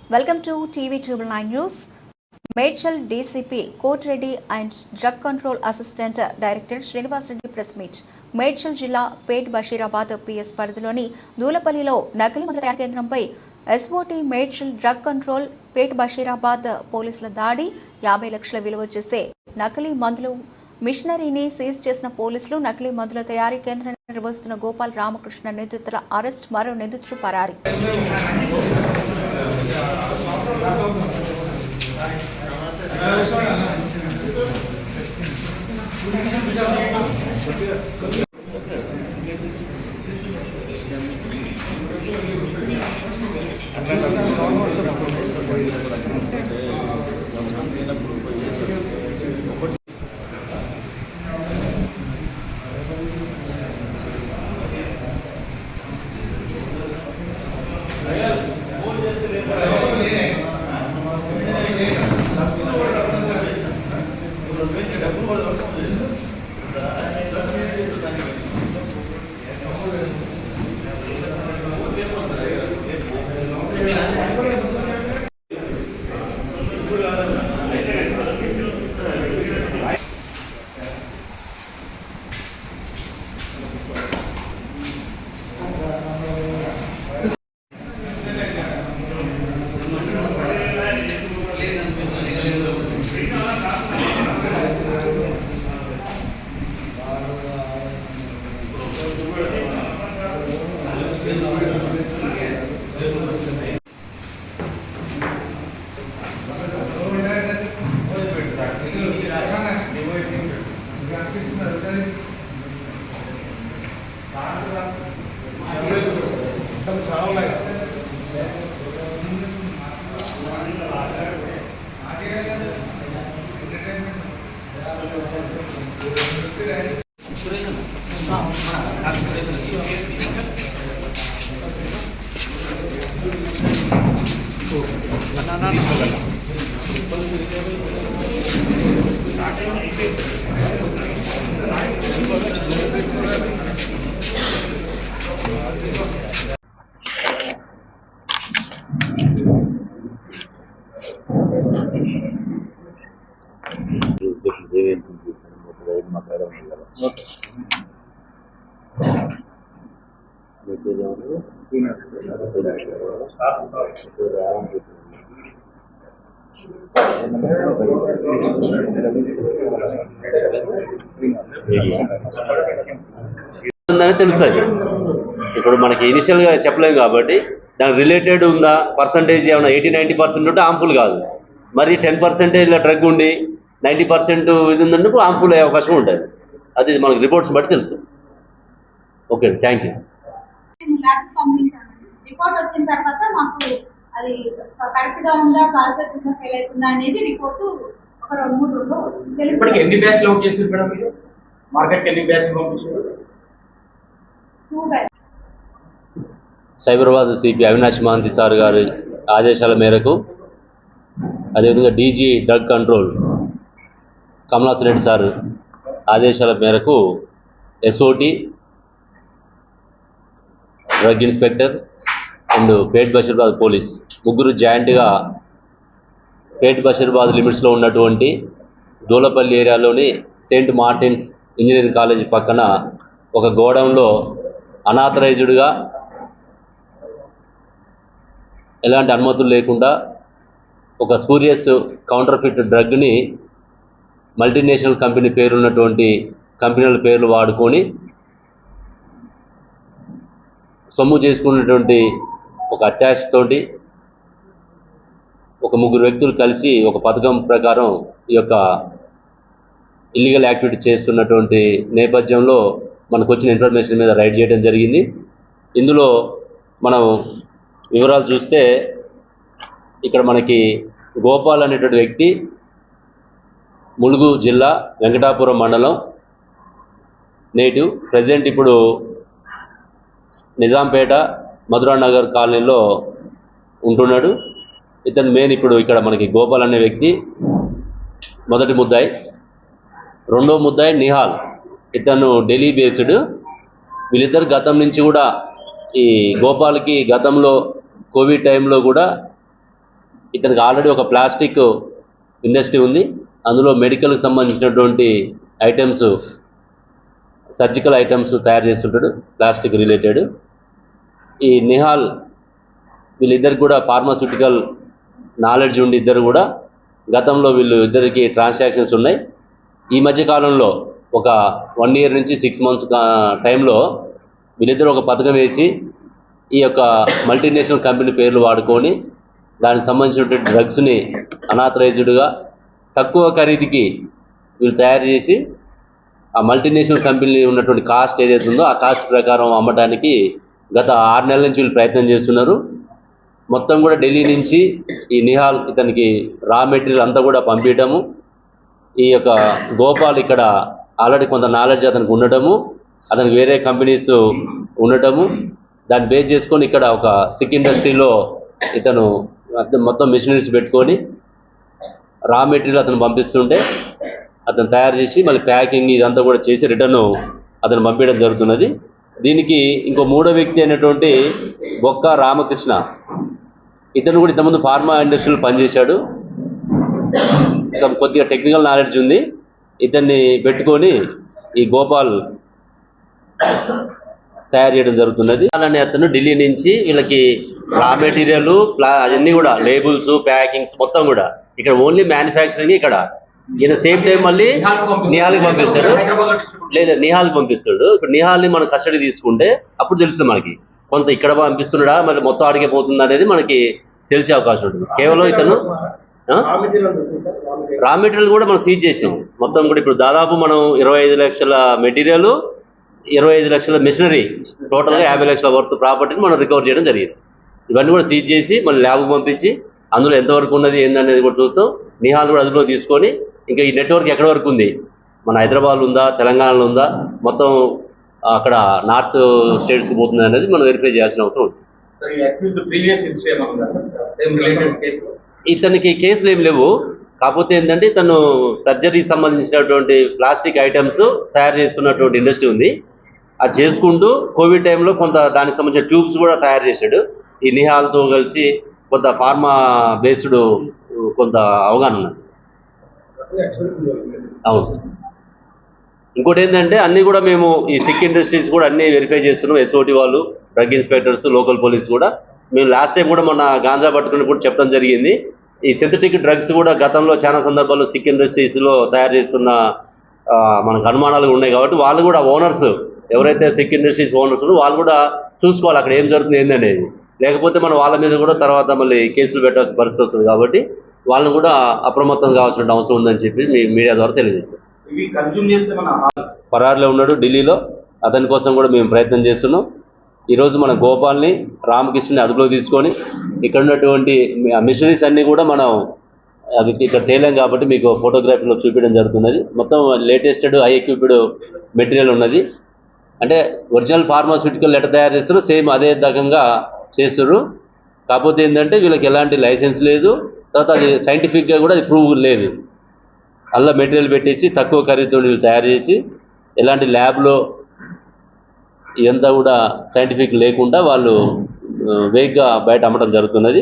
Welcome to TV Triple Nine News. Medchal DCP Court Reddy and Drug Control Assistant Director Srinivas Reddy press meet. Medchal Jilla Pet Bashirabad PS పరిధిలోని దూలపల్లిలో నకిలీ మందుల తయారీ కేంద్రంపై SOT Medchal Drug Control Pet Bashirabad పోలీసుల దాడి 50 లక్షల విలువ చేసే నకిలీ మందులు మిషనరీని సీజ్ చేసిన పోలీసులు నకిలీ మందుల తయారీ కేంద్రాన్ని నిర్వహిస్తున్న గోపాల్ రామకృష్ణ నిందితుల అరెస్ట్ మరో నిందితుడు పరారి. తెలుస్తుంది. ఇప్పుడు మనకి ఇనిషియల్ గా చెప్పలేము కాబట్టి దానికి రిలేటెడ్ ఉందా పర్సంటేజ్ ఏమైనా 80-90% ఉంటే హార్మ్ఫుల్ కాదు. మరి 10% డ్రగ్ ఉండి 90% ఇది ఉందన్నప్పుడు హార్మ్ఫుల్ అయ్యే అవకాశం ఉంటుంది. అది మనకి రిపోర్ట్స్ బట్టి తెలుసు. Okay, thank you. రిపోర్ట్ వచ్చిన తర్వాత మాకు అది కరెక్ట్ గా ఉందా ప్రాసెస్ ఉందా ఫెయిల్ అవుతుందా అనేది రిపోర్ట్ ఒక 2-3 రోజుల్లో తెలుస్తుంది. ఎన్ని బ్యాచ్ లో చేసి మేడం మీరు మార్కెట్ ఎన్ని బ్యాచ్ పంపించారు? 2 batch. Cyberabad CP Avinash Mahanti sir గారి ఆదేశాల మేరకు అదేవిధంగా DG drug control Kamalas Reddy sir ఆదేశాల మేరకు SOT drug inspector and Pet Basheerabad police ముగ్గురు జాయింట్గా పేట్ బషీరాబాద్ లిమిట్స్లో ఉన్నటువంటి దూలపల్లి ఏరియాలోని సెయింట్ మార్టిన్స్ ఇంజనీరింగ్ కాలేజ్ పక్కన ఒక గోడౌన్లో అనాథరైజ్డ్గా ఎలాంటి అనుమతులు లేకుండా ఒక స్పూరియస్ కౌంటర్ఫిట్ డ్రగ్ని మల్టీనేషనల్ కంపెనీ పేరున్నటువంటి కంపెనీల పేర్లు వాడుకొని సొమ్ము చేసుకున్నటువంటి ఒక అత్యాశ తోటి ఒక 3 వ్యక్తులు కలిసి ఒక పథకం ప్రకారం ఈ యొక్క ఇల్లీగల్ యాక్టివిటీ చేస్తున్నటువంటి నేపథ్యంలో మనకు వచ్చిన ఇన్ఫర్మేషన్ మీద రైడ్ చేయడం జరిగింది. ఇందులో మనం వివరాలు చూస్తే ఇక్కడ మనకి గోపాల్ అనేటువంటి వ్యక్తి ములుగు జిల్లా వెంకటాపురం మండలం నేటివ్, ప్రజెంట్ ఇప్పుడు నిజాంపేట మధురానగర్ కాలనీలో ఉంటున్నాడు. ఇతను మెయిన్ ఇప్పుడు ఇక్కడ మనకి గోపాల్ అనే వ్యక్తి మొదటి ముద్దాయి. రెండో ముద్దాయి నిహాల్, ఇతను ఢిల్లీ బేస్డ్. వీళ్ళిద్దరు గతం నుంచి కూడా ఈ గోపాల్కి గతంలో కోవిడ్ టైంలో కూడా ఇతనికి ఆల్రెడీ ఒక ప్లాస్టిక్ ఇండస్ట్రీ ఉంది. అందులో మెడికల్కి సంబంధించినటువంటి ఐటమ్స్, సర్జికల్ ఐటమ్స్ తయారు చేస్తుంటాడు, ప్లాస్టిక్ రిలేటెడ్. ఈ నిహాల్ వీళ్ళిద్దరికి కూడా ఫార్మాస్యూటికల్ నాలెడ్జ్ ఉండి ఇద్దరు కూడా గతంలో వీళ్ళు ఇద్దరికి ట్రాన్సాక్షన్స్ ఉన్నాయి. ఈ మధ్య కాలంలో ఒక 1 year నుంచి 6 months టైంలో వీళ్ళిద్దరు ఒక పథకం వేసి ఈ యొక్క మల్టీనేషనల్ కంపెనీ పేర్లు వాడుకొని దానికి సంబంధించినటువంటి డ్రగ్స్ని అనాథరైజ్డ్గా తక్కువ ఖరీదుకి వీళ్ళు తయారు చేసి ఆ మల్టీనేషనల్ కంపెనీ ఉన్నటువంటి కాస్ట్ ఏదైతే ఉందో ఆ కాస్ట్ ప్రకారం అమ్మడానికి గత 6 నెలల నుంచి వీళ్ళు ప్రయత్నం చేస్తున్నారు. మొత్తం కూడా ఢిల్లీ నుంచి ఈ నిహాల్ ఇతనికి రా మెటీరియల్ అంతా కూడా పంపించడము, ఈ యొక్క గోపాల్ ఇక్కడ ఆల్రెడీ కొంత నాలెడ్జ్ అతనికి ఉండటము, అతనికి వేరే కంపెనీస్ ఉండటము, దాన్ని బేస్ చేసుకొని ఇక్కడ ఒక సిక్ ఇండస్ట్రీలో ఇతను మొత్తం మిషనరీస్ పెట్టుకొని రా మెటీరియల్ అతను పంపిస్తుంటే అతను తయారు చేసి మళ్ళీ ప్యాకింగ్ ఇదంతా కూడా చేసి రిటర్న్ అతను పంపించడం జరుగుతున్నది. దీనికి ఇంకో 3వ వ్యక్తి అయినటువంటి బొక్క రామకృష్ణ, ఇతను కూడా ఇంతకుముందు ఫార్మా ఇండస్ట్రీలో పనిచేశాడు, కొద్దిగా టెక్నికల్ నాలెడ్జ్ ఉంది. ఇతన్ని పెట్టుకొని ఈ గోపాల్ తయారు చేయడం జరుగుతున్నది. అలానే అతను ఢిల్లీ నుంచి వీళ్ళకి రా మెటీరియల్ అవన్నీ కూడా లేబుల్స్, ప్యాకింగ్స్ మొత్తం కూడా ఇక్కడ ఓన్లీ మ్యానుఫ్యాక్చరింగ్ ఇక్కడ. ఈయన సేమ్ టైం మళ్ళీ నిహాల్కి పంపిస్తాడు, లేదా నిహాల్కి పంపిస్తాడు. ఇప్పుడు నిహాల్ని మనం కస్టడీ తీసుకుంటే అప్పుడు తెలుస్తుంది మనకి కొంత ఇక్కడ పంపిస్తున్నాడా మళ్ళీ మొత్తం ఆడికే పోతుందా అనేది మనకి తెలిసే అవకాశం ఉంటుంది. కేవలం ఇతను రా మెటీరియల్ కూడా మనం సీజ్ చేసినాం మొత్తం కూడా. ఇప్పుడు దాదాపు మనం 25 లక్షల మెటీరియల్, 25 లక్షల మిషనరీ, టోటల్గా 50 లక్షల వర్త్ ప్రాపర్టీని మనం రికవర్ చేయడం జరిగింది. ఇవన్నీ కూడా సీజ్ చేసి మళ్ళీ ల్యాబ్కి పంపించి అందులో ఎంతవరకు ఉన్నది ఏందనేది కూడా చూస్తాం. నిహాల్ కూడా అందులో తీసుకొని ఇంకా ఈ నెట్వర్క్ ఎక్కడి వరకు ఉంది, మన హైదరాబాద్ ఉందా, తెలంగాణలో ఉందా, మొత్తం అక్కడ నార్త్ స్టేట్స్కి పోతుంది అనేది మనం వెరిఫై చేయాల్సిన అవసరం ఉంది. ఇతనికి కేసులు ఏం లేవు, కాకపోతే ఏంటంటే ఇతను సర్జరీకి సంబంధించినటువంటి ప్లాస్టిక్ ఐటమ్స్ తయారు చేస్తున్నటువంటి ఇండస్ట్రీ ఉంది. అది చేసుకుంటూ కోవిడ్ టైంలో కొంత దానికి సంబంధించిన ట్యూబ్స్ కూడా తయారు చేశాడు. ఈ నిహాల్తో కలిసి కొంత ఫార్మా బేస్డ్ కొంత అవగాహన ఉన్నది. అవును. ఇంకోటి ఏంటంటే అన్నీ కూడా మేము ఈ సిక్ ఇండస్ట్రీస్ కూడా అన్నీ వెరిఫై చేస్తున్నాం. SOT వాళ్ళు, డ్రగ్ ఇన్స్పెక్టర్స్, లోకల్ పోలీస్ కూడా. మేము లాస్ట్ టైం కూడా మొన్న గాంజా పట్టుకుని చెప్పడం జరిగింది. ఈ సింథటిక్ డ్రగ్స్ కూడా గతంలో చాలా సందర్భాల్లో సిక్ ఇండస్ట్రీస్లో తయారు చేస్తున్న మనకు అనుమానాలు ఉన్నాయి కాబట్టి వాళ్ళు కూడా ఓనర్స్ ఎవరైతే సిక్ ఇండస్ట్రీస్ ఓనర్స్ వాళ్ళు కూడా చూసుకోవాలి అక్కడ ఏం జరుగుతుంది ఏందనేది. లేకపోతే మనం వాళ్ళ మీద కూడా తర్వాత మళ్ళీ కేసులు పెట్టాల్సిన పరిస్థితి వస్తుంది. కాబట్టి వాళ్ళని కూడా అప్రమత్తం కావాల్సిన అవసరం ఉందని చెప్పి మీ మీడియా ద్వారా తెలియజేస్తాం. పరారులో ఉన్నాడు ఢిల్లీలో, అతని కోసం కూడా మేము ప్రయత్నం చేస్తున్నాం. ఈరోజు మన గోపాల్ని, రామకృష్ణని అదుపులోకి తీసుకొని ఇక్కడ ఉన్నటువంటి మిషనరీస్ అన్నీ కూడా మనం అది ఇక్కడ తేలాం కాబట్టి మీకు ఫోటోగ్రఫీలో చూపించడం జరుగుతున్నది. మొత్తం లేటెస్టెడ్ హై ఎక్విప్డ్ మెటీరియల్ ఉన్నది. అంటే ఒరిజినల్ ఫార్మాస్యూటికల్ ఎట్లా తయారు చేస్తారో సేమ్ అదే రకంగా చేస్తారు. కాకపోతే ఏంటంటే వీళ్ళకి ఎలాంటి లైసెన్స్ లేదు, తర్వాత అది సైంటిఫిక్గా కూడా అది ప్రూవ్ లేదు. అలా మెటీరియల్ పెట్టేసి తక్కువ ఖరీదుతో వీళ్ళు తయారు చేసి ఎలాంటి ల్యాబ్లో ఇదంతా కూడా సైంటిఫిక్ లేకుండా వాళ్ళు వేగ్గా బయట అమ్మడం జరుగుతున్నది.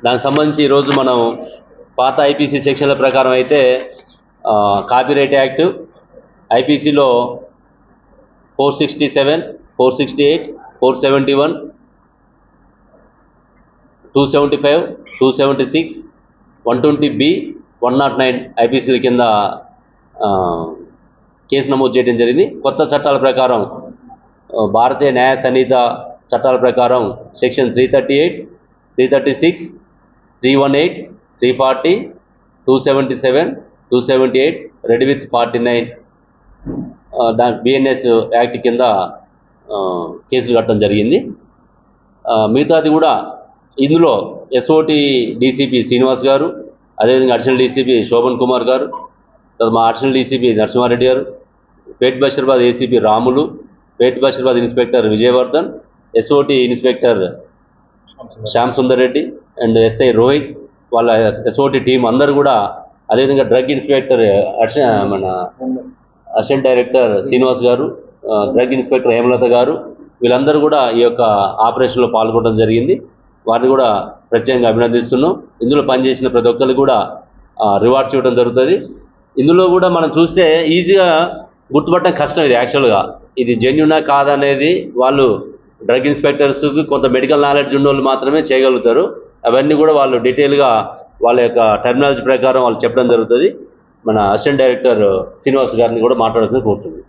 దానికి సంబంధించి ఈరోజు మనం పాత IPC సెక్షన్ల ప్రకారం అయితే కాపీరైట్ యాక్ట్ IPCలో 467, 468, 471, 275, 276, 120B, 109 IPCల కింద కేసు నమోదు చేయడం జరిగింది. కొత్త చట్టాల ప్రకారం భారతీయ న్యాయ సంహిత చట్టాల ప్రకారం సెక్షన్ 338, 336, 318, 340, 277, 278 రెడీ విత్ 49 దాని BNS యాక్ట్ కింద కేసులు కట్టడం జరిగింది. మిగతాది కూడా ఇందులో SOT DCP శ్రీనివాస్ గారు, అదేవిధంగా అడిషనల్ DCP శోభన్ కుమార్ గారు, మా అడిషనల్ DCP నరసింహారెడ్డి గారు, Pet Basheerabad ACP Ramulu, Pet Basheerabad inspector Vijayavardhan, SOT inspector Shyam Sundar Reddy and SI Rohit, వాళ్ళ SOT టీం అందరూ కూడా, అదేవిధంగా డ్రగ్ ఇన్స్పెక్టర్ మన అసిస్టెంట్ డైరెక్టర్ శ్రీనివాస్ గారు, డ్రగ్ ఇన్స్పెక్టర్ హేమలత గారు, వీళ్ళందరూ కూడా ఈ యొక్క ఆపరేషన్లో పాల్గొనడం జరిగింది. వారిని కూడా ప్రత్యేకంగా అభినందిస్తున్నాం. ఇందులో పనిచేసిన ప్రతి ఒక్కరికి కూడా రివార్డ్స్ ఇవ్వడం జరుగుతుంది. ఇందులో కూడా మనం చూస్తే ఈజీగా గుర్తుపట్టడం కష్టం. ఇది యాక్చువల్గా ఇది జెన్యునా కాదనేది వాళ్ళు డ్రగ్ ఇన్స్పెక్టర్స్కి కొంత మెడికల్ నాలెడ్జ్ ఉన్న వాళ్ళు మాత్రమే చేయగలుగుతారు. అవన్నీ కూడా వాళ్ళు డీటెయిల్గా వాళ్ళ యొక్క టెర్మినాలజీ ప్రకారం వాళ్ళు చెప్పడం జరుగుతుంది. మన అసిస్టెంట్ డైరెక్టర్ శ్రీనివాస్ గారిని కూడా మాట్లాడుతూ కూర్చుంది.